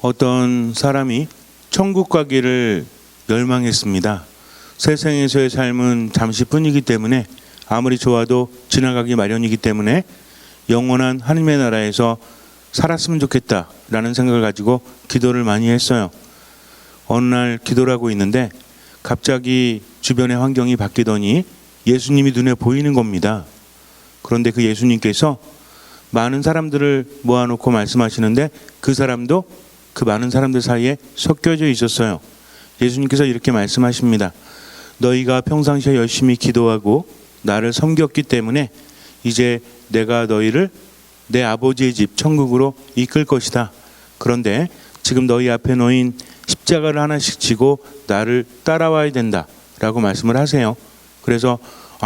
어떤 사람이 천국 가기를 열망했습니다. 세상에서의 삶은 잠시뿐이기 때문에 아무리 좋아도 지나가기 마련이기 때문에 영원한 하나님의 나라에서 살았으면 좋겠다라는 생각을 가지고 기도를 많이 했어요. 어느 날 기도를 하고 있는데 갑자기 주변의 환경이 바뀌더니 예수님이 눈에 보이는 겁니다. 그런데 그 예수님께서 많은 사람들을 모아놓고 말씀하시는데 그 사람도 그 많은 사람들 사이에 섞여져 있었어요. 예수님께서 이렇게 말씀하십니다. 너희가 평상시에 열심히 기도하고 나를 섬겼기 때문에 이제 내가 너희를 내 아버지의 집 천국으로 이끌 것이다. 그런데 지금 너희 앞에 놓인 십자가를 하나씩 지고 나를 따라와야 된다 라고 말씀을 하세요. 그래서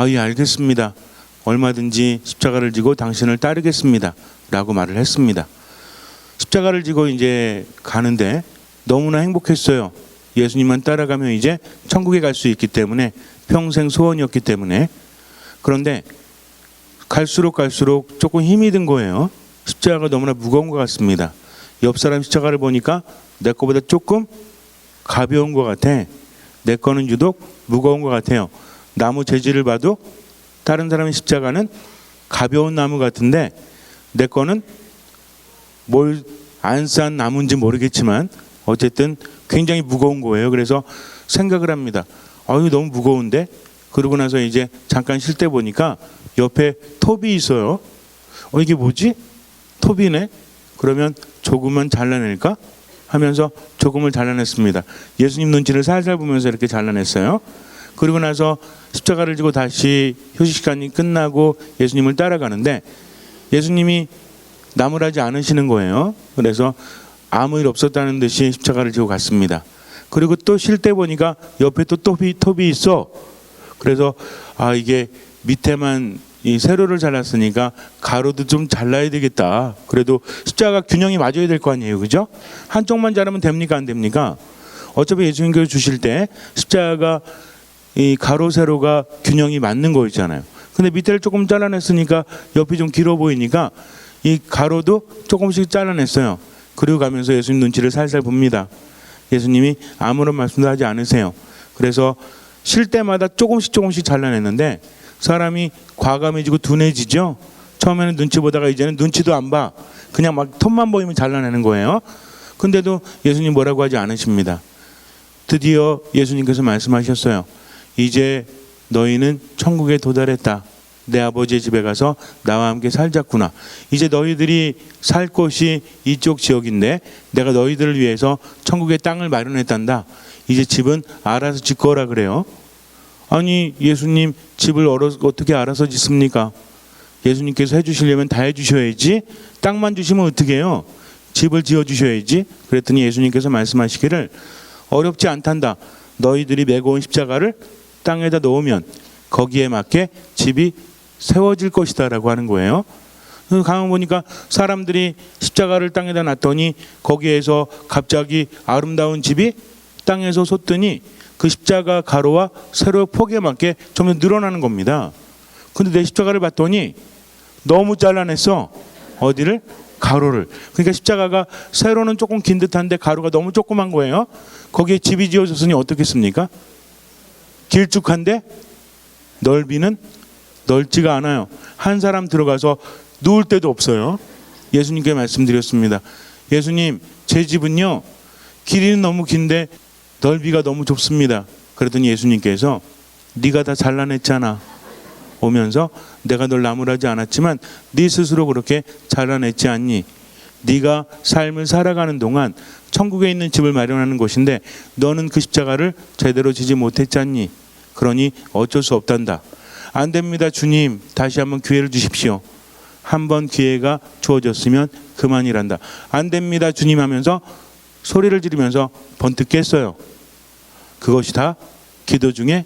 예, 알겠습니다. 얼마든지 십자가를 지고 당신을 따르겠습니다 라고 말을 했습니다. 십자가를 지고 이제 가는데 너무나 행복했어요. 예수님만 따라가면 이제 천국에 갈 수 있기 때문에 평생 소원이었기 때문에. 그런데 갈수록 조금 힘이 든 거예요. 십자가가 너무나 무거운 것 같습니다. 옆 사람 십자가를 보니까 내 거보다 조금 가벼운 것 같아. 내 거는 유독 무거운 것 같아요. 나무 재질을 봐도 다른 사람의 십자가는 가벼운 나무 같은데 내 거는 뭘 안 싼 나무인지 모르겠지만 어쨌든 굉장히 무거운 거예요. 그래서 생각을 합니다. 이거 너무 무거운데? 그러고 나서 이제 잠깐 쉴 때 보니까 옆에 톱이 있어요. 이게 뭐지? 톱이네? 그러면 조금만 잘라낼까? 하면서 조금을 잘라냈습니다. 예수님 눈치를 살살 보면서 이렇게 잘라냈어요. 그리고 나서 십자가를 지고 다시 휴식 시간이 끝나고 예수님을 따라가는데 예수님이 나무라지 않으시는 거예요. 그래서 아무 일 없었다는 듯이 십자가를 지고 갔습니다. 그리고 또 쉴 때 보니까 옆에 또 톱이 있어. 그래서 이게 밑에만 이 세로를 잘랐으니까 가로도 좀 잘라야 되겠다. 그래도 십자가 균형이 맞아야 될 거 아니에요, 그죠? 한쪽만 자르면 됩니까, 안 됩니까? 어차피 예수님께서 주실 때 십자가 이 가로 세로가 균형이 맞는 거였잖아요. 근데 밑에를 조금 잘라냈으니까 옆이 좀 길어 보이니까 이 가로도 조금씩 잘라냈어요. 그리고 가면서 예수님 눈치를 살살 봅니다. 예수님이 아무런 말씀도 하지 않으세요. 그래서 쉴 때마다 조금씩 잘라냈는데 사람이 과감해지고 둔해지죠. 처음에는 눈치 보다가 이제는 눈치도 안 봐. 그냥 막 톱만 보이면 잘라내는 거예요. 근데도 예수님 뭐라고 하지 않으십니다. 드디어 예수님께서 말씀하셨어요. 이제 너희는 천국에 도달했다. 내 아버지의 집에 가서 나와 함께 살자꾸나. 이제 너희들이 살 곳이 이쪽 지역인데 내가 너희들을 위해서 천국의 땅을 마련했단다. 이제 집은 알아서 짓거라 그래요. 아니 예수님 집을 어떻게 알아서 짓습니까? 예수님께서 해주시려면 다 해주셔야지. 땅만 주시면 어떻게 해요? 집을 지어주셔야지. 그랬더니 예수님께서 말씀하시기를 어렵지 않단다. 너희들이 메고 온 십자가를 땅에다 놓으면 거기에 맞게 집이 세워질 것이다 라고 하는 거예요. 가만 보니까 사람들이 십자가를 땅에다 놨더니 거기에서 갑자기 아름다운 집이 땅에서 솟더니 그 십자가 가로와 세로의 폭에 맞게 점점 늘어나는 겁니다. 근데 내 십자가를 봤더니 너무 잘라냈어. 어디를? 가로를. 그러니까 십자가가 세로는 조금 긴 듯한데 가로가 너무 조그만 거예요. 거기에 집이 지어졌으니 어떻겠습니까? 길쭉한데 넓이는 넓지가 않아요. 한 사람 들어가서 누울 데도 없어요. 예수님께 말씀드렸습니다. 예수님, 제 집은요 길이는 너무 긴데 넓이가 너무 좁습니다. 그랬더니 예수님께서 네가 다 잘라냈잖아. 오면서 내가 널 나무라지 않았지만 네 스스로 그렇게 잘라냈지 않니? 네가 삶을 살아가는 동안 천국에 있는 집을 마련하는 것인데 너는 그 십자가를 제대로 지지 못했지 않니? 그러니 어쩔 수 없단다. 안 됩니다 주님, 다시 한번 기회를 주십시오. 한 번 기회가 주어졌으면 그만이란다. 안 됩니다 주님 하면서 소리를 지르면서 번뜩 깼어요. 그것이 다 기도 중에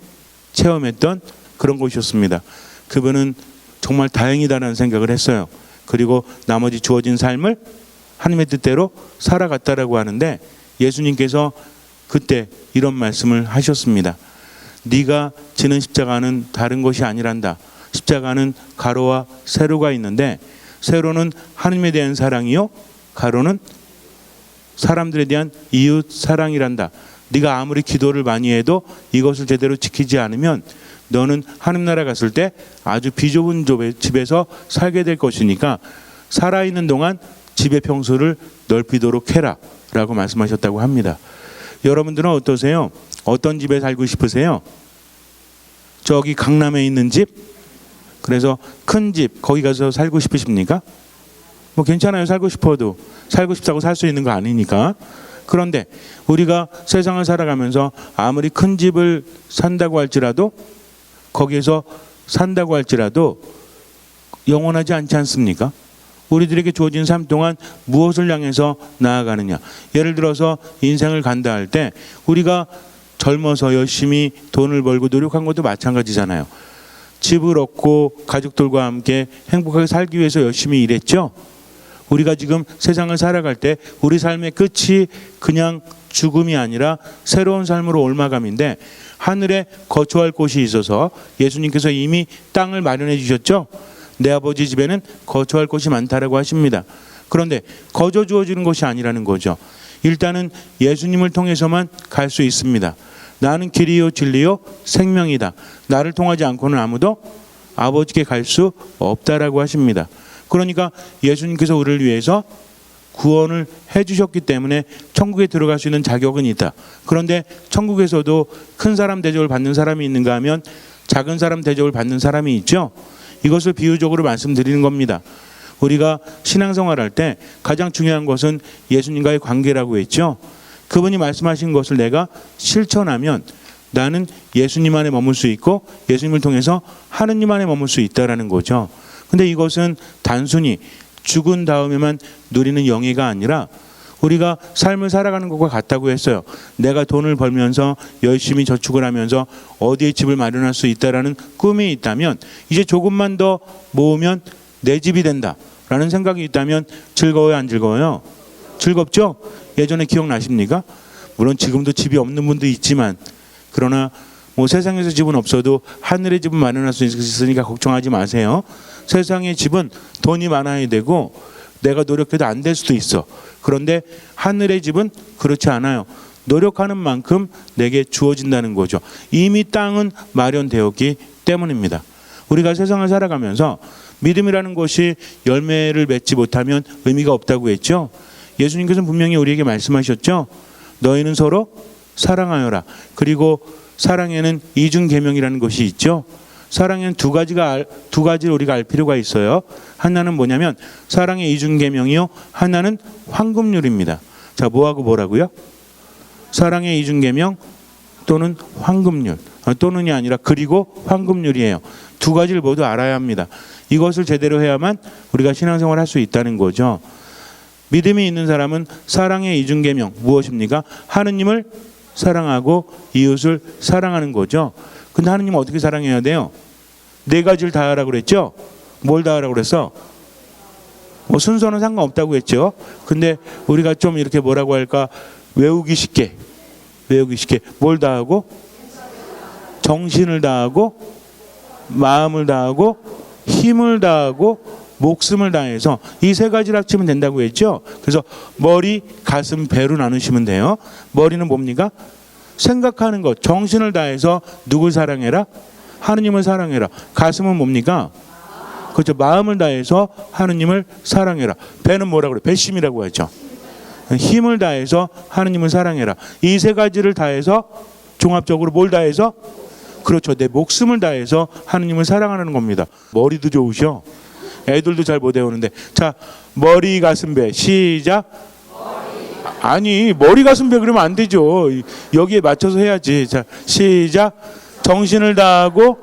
체험했던 그런 것이었습니다. 그분은 정말 다행이다라는 생각을 했어요. 그리고 나머지 주어진 삶을 하나님의 뜻대로 살아갔다라고 하는데 예수님께서 그때 이런 말씀을 하셨습니다. 네가 지는 십자가는 다른 것이 아니란다. 십자가는 가로와 세로가 있는데 세로는 하나님에 대한 사랑이요, 가로는 사람들에 대한 이웃 사랑이란다. 네가 아무리 기도를 많이 해도 이것을 제대로 지키지 않으면 너는 하나님 나라 갔을 때 아주 비좁은 집에서 살게 될 것이니까 살아있는 동안 집의 평수를 넓히도록 해라 라고 말씀하셨다고 합니다. 여러분들은 어떠세요? 어떤 집에 살고 싶으세요? 저기 강남에 있는 집? 그래서 큰 집 거기 가서 살고 싶으십니까? 뭐 괜찮아요. 살고 싶어도. 살고 싶다고 살 수 있는 거 아니니까. 그런데 우리가 세상을 살아가면서 아무리 큰 집을 산다고 할지라도 거기에서 산다고 할지라도 영원하지 않지 않습니까? 우리들에게 주어진 삶 동안 무엇을 향해서 나아가느냐. 예를 들어서 인생을 간다 할 때 우리가 젊어서 열심히 돈을 벌고 노력한 것도 마찬가지잖아요. 집을 얻고 가족들과 함께 행복하게 살기 위해서 열심히 일했죠. 우리가 지금 세상을 살아갈 때 우리 삶의 끝이 그냥 죽음이 아니라 새로운 삶으로 옮아감인데 하늘에 거처할 곳이 있어서 예수님께서 이미 땅을 마련해 주셨죠. 내 아버지 집에는 거처할 곳이 많다라고 하십니다. 그런데 거저 주어지는 것이 아니라는 거죠. 일단은 예수님을 통해서만 갈 수 있습니다. 나는 길이요 진리요 생명이다. 나를 통하지 않고는 아무도 아버지께 갈 수 없다라고 하십니다. 그러니까 예수님께서 우리를 위해서 구원을 해주셨기 때문에 천국에 들어갈 수 있는 자격은 있다. 그런데 천국에서도 큰 사람 대접을 받는 사람이 있는가 하면 작은 사람 대접을 받는 사람이 있죠. 이것을 비유적으로 말씀드리는 겁니다. 우리가 신앙생활할 때 가장 중요한 것은 예수님과의 관계라고 했죠. 그분이 말씀하신 것을 내가 실천하면 나는 예수님 안에 머물 수 있고 예수님을 통해서 하느님 안에 머물 수 있다라는 거죠. 근데 이것은 단순히 죽은 다음에만 누리는 영예가 아니라 우리가 삶을 살아가는 것과 같다고 했어요. 내가 돈을 벌면서 열심히 저축을 하면서 어디에 집을 마련할 수 있다라는 꿈이 있다면 이제 조금만 더 모으면 내 집이 된다라는 생각이 있다면 즐거워요, 안 즐거워요? 즐겁죠? 예전에 기억나십니까? 물론 지금도 집이 없는 분도 있지만 그러나 뭐 세상에서 집은 없어도 하늘의 집은 마련할 수 있으니까 걱정하지 마세요. 세상의 집은 돈이 많아야 되고 내가 노력해도 안 될 수도 있어. 그런데 하늘의 집은 그렇지 않아요. 노력하는 만큼 내게 주어진다는 거죠. 이미 땅은 마련되었기 때문입니다. 우리가 세상을 살아가면서 믿음이라는 것이 열매를 맺지 못하면 의미가 없다고 했죠. 예수님께서는 분명히 우리에게 말씀하셨죠. 너희는 서로 사랑하여라. 그리고 사랑에는 이중 계명이라는 것이 있죠. 사랑에는 두 가지를 우리가 알 필요가 있어요. 하나는 뭐냐면 사랑의 이중 계명이요. 하나는 황금률입니다. 자, 뭐하고 뭐라고요? 사랑의 이중 계명 또는 황금률. 또는이 아니라 그리고 황금률이에요. 두 가지를 모두 알아야 합니다. 이것을 제대로 해야만 우리가 신앙생활을 할 수 있다는 거죠. 믿음이 있는 사람은 사랑의 이중 계명 무엇입니까? 하느님을 사랑하고 이웃을 사랑하는 거죠. 근데 하느님은 어떻게 사랑해야 돼요? 네 가지를 다 하라고 그랬죠? 뭘 다 하라고 그랬어? 뭐 순서는 상관없다고 했죠. 근데 우리가 좀 이렇게 뭐라고 할까? 외우기 쉽게 뭘 다 하고? 정신을 다하고 마음을 다하고 힘을 다하고 목숨을 다해서 이 세 가지를 합치면 된다고 했죠. 그래서 머리, 가슴, 배로 나누시면 돼요. 머리는 뭡니까? 생각하는 것. 정신을 다해서 누굴 사랑해라? 하느님을 사랑해라. 가슴은 뭡니까? 그렇죠. 마음을 다해서 하느님을 사랑해라. 배는 뭐라고 그래? 배심이라고 하죠. 힘을 다해서 하느님을 사랑해라. 이 세 가지를 다해서 종합적으로 뭘 다해서? 그렇죠. 내 목숨을 다해서 하느님을 사랑하는 겁니다. 머리도 좋으셔. 애들도 잘 못 외우는데. 자, 머리, 가슴, 배. 시작. 아니, 머리, 가슴, 배 그러면 안 되죠. 여기에 맞춰서 해야지. 자, 시작. 정신을 다하고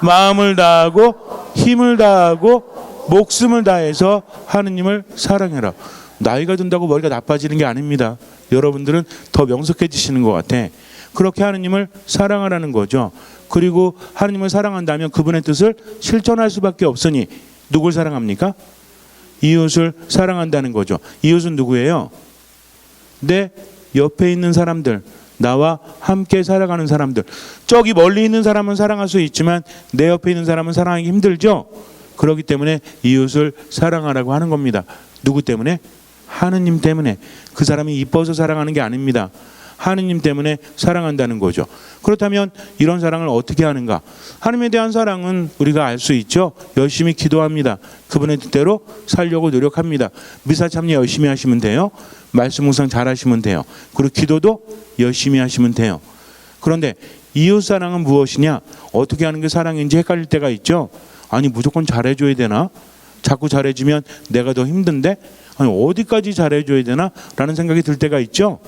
마음을 다하고 힘을 다하고 목숨을 다해서 하느님을 사랑해라. 나이가 든다고 머리가 나빠지는 게 아닙니다. 여러분들은 더 명석해지시는 것 같아. 그렇게 하느님을 사랑하라는 거죠. 그리고 하느님을 사랑한다면 그분의 뜻을 실천할 수밖에 없으니 누굴 사랑합니까? 이웃을 사랑한다는 거죠. 이웃은 누구예요? 내 옆에 있는 사람들, 나와 함께 살아가는 사람들. 저기 멀리 있는 사람은 사랑할 수 있지만 내 옆에 있는 사람은 사랑하기 힘들죠. 그렇기 때문에 이웃을 사랑하라고 하는 겁니다. 누구 때문에? 하느님 때문에. 그 사람이 이뻐서 사랑하는 게 아닙니다. 하느님 때문에 사랑한다는 거죠. 그렇다면 이런 사랑을 어떻게 하는가? 하나님에 대한 사랑은 우리가 알 수 있죠. 열심히 기도합니다. 그분의 뜻대로 살려고 노력합니다. 미사 참여 열심히 하시면 돼요. 말씀 묵상 잘 하시면 돼요. 그리고 기도도 열심히 하시면 돼요. 그런데 이웃 사랑은 무엇이냐? 어떻게 하는 게 사랑인지 헷갈릴 때가 있죠. 아니 무조건 잘해줘야 되나? 자꾸 잘해주면 내가 더 힘든데? 아니 어디까지 잘해줘야 되나? 라는 생각이 들 때가 있죠.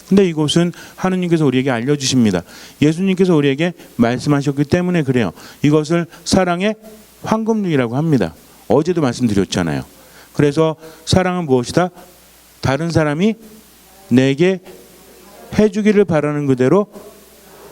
근데 이곳은 하느님께서 우리에게 알려주십니다. 예수님께서 우리에게 말씀하셨기 때문에 그래요. 이것을 사랑의 황금률이라고 합니다. 어제도 말씀드렸잖아요. 그래서 사랑은 무엇이다? 다른 사람이 내게 해주기를 바라는 그대로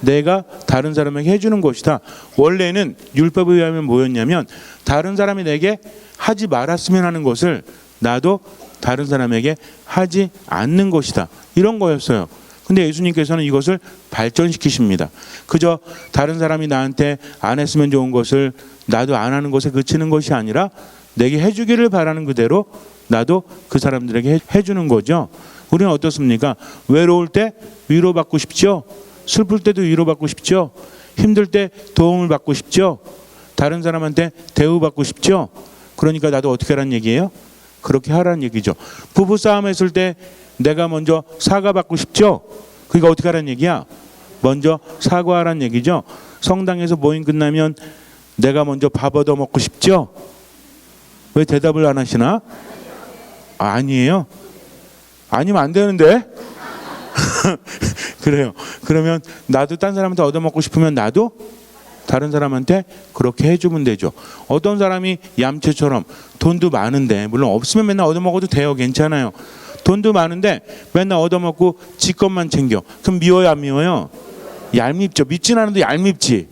내가 다른 사람에게 해주는 것이다. 원래는 율법에 의하면 뭐였냐면 다른 사람이 내게 하지 말았으면 하는 것을 나도 다른 사람에게 하지 않는 것이다. 이런 거였어요. 근데 예수님께서는 이것을 발전시키십니다. 그저 다른 사람이 나한테 안 했으면 좋은 것을 나도 안 하는 것에 그치는 것이 아니라 내게 해주기를 바라는 그대로 나도 그 사람들에게 해주는 거죠. 우리는 어떻습니까? 외로울 때 위로받고 싶죠. 슬플 때도 위로받고 싶죠. 힘들 때 도움을 받고 싶죠. 다른 사람한테 대우받고 싶죠. 그러니까 나도 어떻게 하라는 얘기예요? 그렇게 하라는 얘기죠. 부부싸움 했을 때 내가 먼저 사과받고 싶죠. 그러니까 어떻게 하라는 얘기야? 먼저 사과하라는 얘기죠. 성당에서 모임 끝나면 내가 먼저 밥 얻어 먹고 싶죠. 왜 대답을 안 하시나? 아니에요. 아니면 안 되는데. 그래요. 그러면 나도 딴 사람한테 얻어먹고 싶으면 나도 다른 사람한테 그렇게 해주면 되죠. 어떤 사람이 얌체처럼 돈도 많은데, 물론 없으면 맨날 얻어먹어도 돼요. 괜찮아요. 돈도 많은데 맨날 얻어먹고 지 것만 챙겨. 그럼 미워요 안 미워요? 얄밉죠. 밉진 않아도 얄밉지.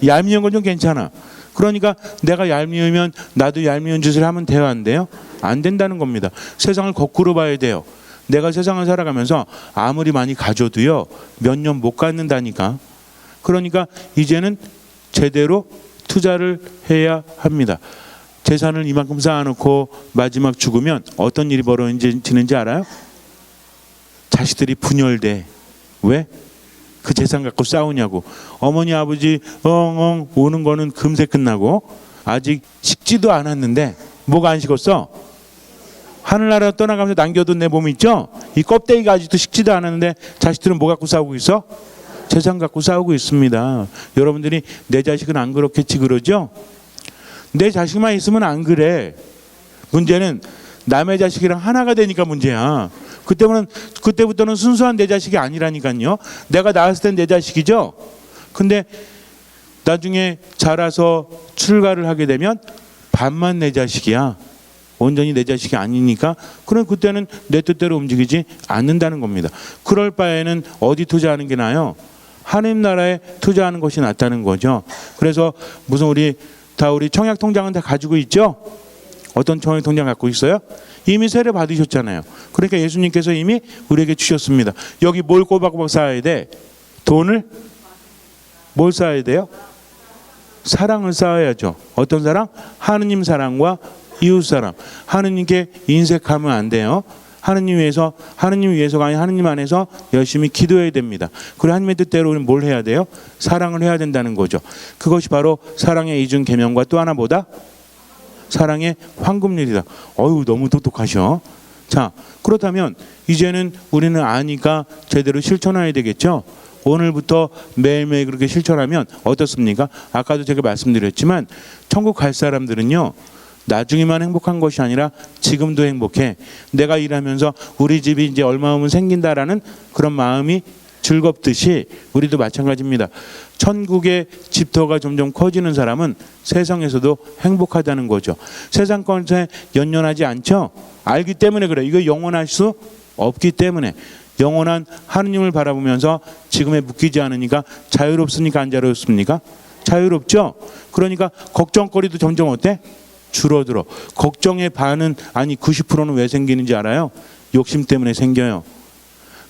얄미운 건 좀 괜찮아. 그러니까 내가 얄미우면 나도 얄미운 짓을 하면 돼요 안 돼요? 안 된다는 겁니다. 세상을 거꾸로 봐야 돼요. 내가 세상을 살아가면서 아무리 많이 가져도요 몇 년 못 갖는다니까. 그러니까 이제는 제대로 투자를 해야 합니다. 재산을 이만큼 쌓아놓고 마지막 죽으면 어떤 일이 벌어지는지 알아요? 자식들이 분열돼. 왜? 그 재산 갖고 싸우냐고. 어머니 아버지 엉엉 우는 거는 금세 끝나고 아직 식지도 않았는데 뭐가 안 식었어? 하늘나라 떠나가면서 남겨둔 내 몸 있죠? 이 껍데기가 아직도 식지도 않았는데 자식들은 뭐 갖고 싸우고 있어? 재산 갖고 싸우고 있습니다. 여러분들이 내 자식은 안 그렇겠지 그러죠? 내 자식만 있으면 안 그래. 문제는 남의 자식이랑 하나가 되니까 문제야. 그때부터는 순수한 내 자식이 아니라니까요. 내가 낳았을 땐 내 자식이죠. 근데 나중에 자라서 출가를 하게 되면 반만 내 자식이야. 온전히 내 자식이 아니니까 그럼 그때는 내 뜻대로 움직이지 않는다는 겁니다. 그럴 바에는 어디 투자하는 게 나아요? 하나님 나라에 투자하는 것이 낫다는 거죠. 그래서 무슨 우리 청약 통장은 다 가지고 있죠? 어떤 청약 통장 갖고 있어요? 이미 세례 받으셨잖아요. 그러니까 예수님께서 이미 우리에게 주셨습니다. 여기 뭘 꼬박꼬박 쌓아야 돼? 돈을? 뭘 쌓아야 돼요? 사랑을 쌓아야죠. 어떤 사랑? 하느님 사랑과 이웃 사랑. 하느님께 인색하면 안 돼요. 하느님 위해서가 아니라 하느님 안에서 열심히 기도해야 됩니다. 그리고 하나님의 뜻대로 우리는 뭘 해야 돼요? 사랑을 해야 된다는 거죠. 그것이 바로 사랑의 이중 계명과 또 하나 뭐다? 사랑의 황금률이다. 어휴 너무 똑똑하셔. 자 그렇다면 이제는 우리는 아니까 제대로 실천해야 되겠죠. 오늘부터 매일매일 그렇게 실천하면 어떻습니까? 아까도 제가 말씀드렸지만 천국 갈 사람들은요 나중에만 행복한 것이 아니라 지금도 행복해. 내가 일하면서 우리 집이 이제 얼마 오면 생긴다라는 그런 마음이 즐겁듯이 우리도 마찬가지입니다. 천국의 집터가 점점 커지는 사람은 세상에서도 행복하다는 거죠. 세상 것에 연연하지 않죠. 알기 때문에 그래. 이거 영원할 수 없기 때문에. 영원한 하느님을 바라보면서 지금에 묶이지 않으니까 자유롭습니까? 안 자유롭습니까? 자유롭죠. 그러니까 걱정거리도 점점 어때? 줄어들어. 걱정의 반은 아니 90%는 왜 생기는지 알아요? 욕심 때문에 생겨요.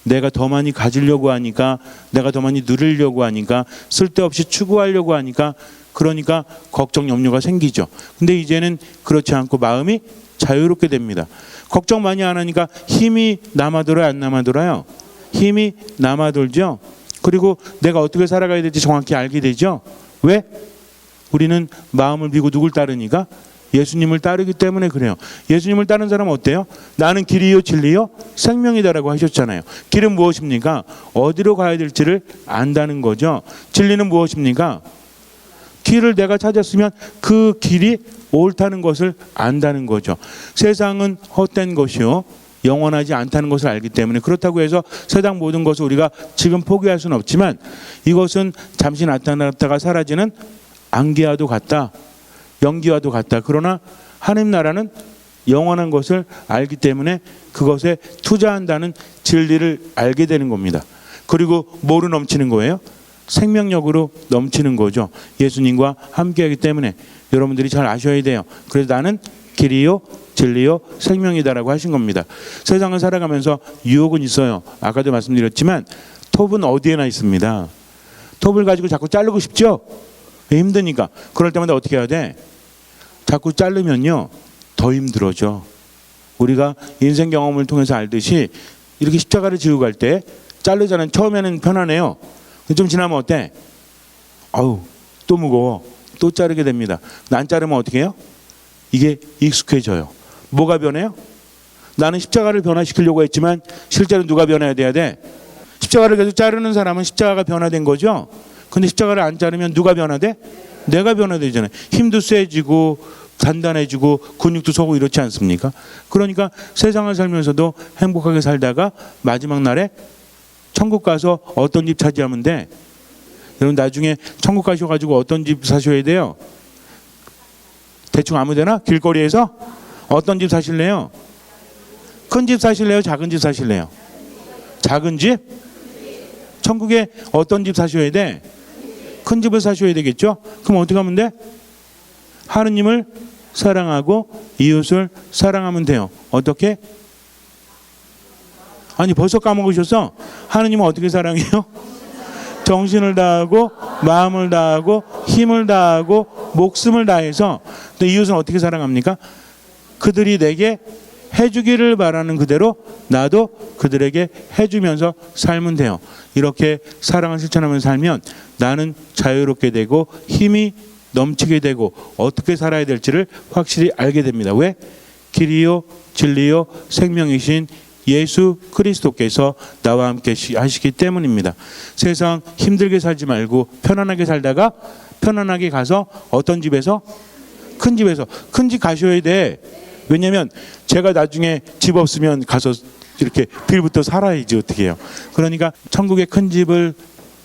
내가 더 많이 가지려고 하니까, 내가 더 많이 누리려고 하니까, 쓸데없이 추구하려고 하니까, 그러니까 걱정 염려가 생기죠. 근데 이제는 그렇지 않고 마음이 자유롭게 됩니다. 걱정 많이 안 하니까 힘이 남아돌아요, 안 남아돌아요? 힘이 남아돌죠. 그리고 내가 어떻게 살아가야 될지 정확히 알게 되죠. 왜? 우리는 마음을 비고 누굴 따르니까? 예수님을 따르기 때문에 그래요. 예수님을 따르는 사람은 어때요? 나는 길이요 진리요 생명이다라고 하셨잖아요. 길은 무엇입니까? 어디로 가야 될지를 안다는 거죠. 진리는 무엇입니까? 길을 내가 찾았으면 그 길이 옳다는 것을 안다는 거죠. 세상은 헛된 것이요 영원하지 않다는 것을 알기 때문에, 그렇다고 해서 세상 모든 것을 우리가 지금 포기할 수는 없지만 이것은 잠시 나타났다가 사라지는 안개와도 같다, 연기와도 같다. 그러나 하나님 나라는 영원한 것을 알기 때문에 그것에 투자한다는 진리를 알게 되는 겁니다. 그리고 뭐로 넘치는 거예요? 생명력으로 넘치는 거죠. 예수님과 함께하기 때문에 여러분들이 잘 아셔야 돼요. 그래서 나는 길이요 진리요 생명이다라고 하신 겁니다. 세상을 살아가면서 유혹은 있어요. 아까도 말씀드렸지만 톱은 어디에나 있습니다. 톱을 가지고 자꾸 자르고 싶죠? 힘드니까. 그럴 때마다 어떻게 해야 돼? 자꾸 자르면요 더 힘들어져. 우리가 인생 경험을 통해서 알듯이 이렇게 십자가를 지고 갈 때 자르자는 처음에는 편하네요. 좀 지나면 어때? 아우 또 무거워. 또 자르게 됩니다. 난 자르면 어떻게 해요? 이게 익숙해져요. 뭐가 변해요? 나는 십자가를 변화시키려고 했지만 실제로 누가 변해야 돼야 돼? 십자가를 계속 자르는 사람은 십자가가 변화된 거죠. 근데 십자가를 안 자르면 누가 변화돼? 내가 변화되잖아요. 힘도 세지고 단단해지고 근육도 서고 이렇지 않습니까? 그러니까 세상을 살면서도 행복하게 살다가 마지막 날에 천국 가서 어떤 집 차지하면 돼? 여러분 나중에 천국 가셔가지고 어떤 집 사셔야 돼요? 대충 아무데나? 길거리에서? 어떤 집 사실래요? 큰 집 사실래요? 작은 집 사실래요? 작은 집? 천국에 어떤 집 사셔야 돼? 큰 집을 사셔야 되겠죠? 그럼 어떻게 하면 돼? 하느님을 사랑하고 이웃을 사랑하면 돼요. 어떻게? 아니 벌써 까먹으셨어? 하느님은 어떻게 사랑해요? 정신을 다하고 마음을 다하고 힘을 다하고 목숨을 다해서. 또 이웃은 어떻게 사랑합니까? 그들이 내게 해주기를 바라는 그대로 나도 그들에게 해주면서 살면 돼요. 이렇게 사랑을 실천하면서 살면 나는 자유롭게 되고 힘이 넘치게 되고 어떻게 살아야 될지를 확실히 알게 됩니다. 왜? 길이요 진리요 생명이신 예수 그리스도께서 나와 함께 하시기 때문입니다. 세상 힘들게 살지 말고 편안하게 살다가 편안하게 가서 어떤 집에서? 큰 집에서. 큰 집 가셔야 돼. 왜냐면 제가 나중에 집 없으면 가서 이렇게 빌부터 살아야지 어떻게 해요. 그러니까 천국의 큰 집을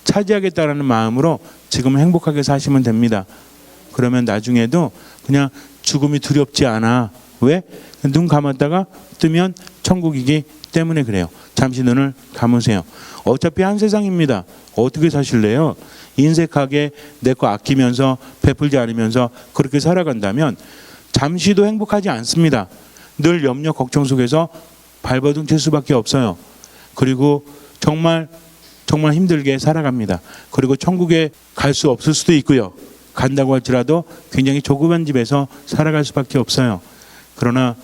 차지하겠다라는 마음으로 지금 행복하게 사시면 됩니다. 그러면 나중에도 그냥 죽음이 두렵지 않아. 왜? 눈 감았다가 뜨면 천국이기 때문에 그래요. 잠시 눈을 감으세요. 어차피 한 세상입니다. 어떻게 사실래요? 인색하게 내 거 아끼면서 베풀지 않으면서 그렇게 살아간다면 잠시도 행복하지 않습니다. 늘 염려 걱정 속에서 발버둥 칠 수밖에 없어요. 그리고 정말 힘들게 살아갑니다. 그리고 천국에 갈 수 없을 수도 있고요. 간다고 할지라도 굉장히 조그만 집에서 살아갈 수밖에 없어요. 그러나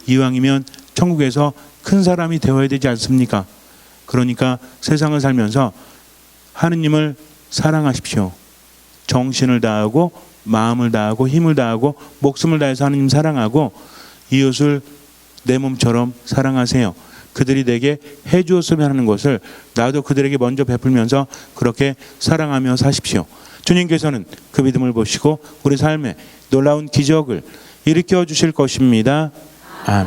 이왕이면 천국에서 큰 사람이 되어야 되지 않습니까? 그러니까 세상을 살면서 하느님을 사랑하십시오. 정신을 다하고 마음을 다하고 힘을 다하고 목숨을 다해서 하느님 사랑하고 이웃을 내 몸처럼 사랑하세요. 그들이 내게 해주었으면 하는 것을 나도 그들에게 먼저 베풀면서 그렇게 사랑하며 사십시오. 주님께서는 그 믿음을 보시고 우리 삶에 놀라운 기적을 일으켜 주실 것입니다. 아멘.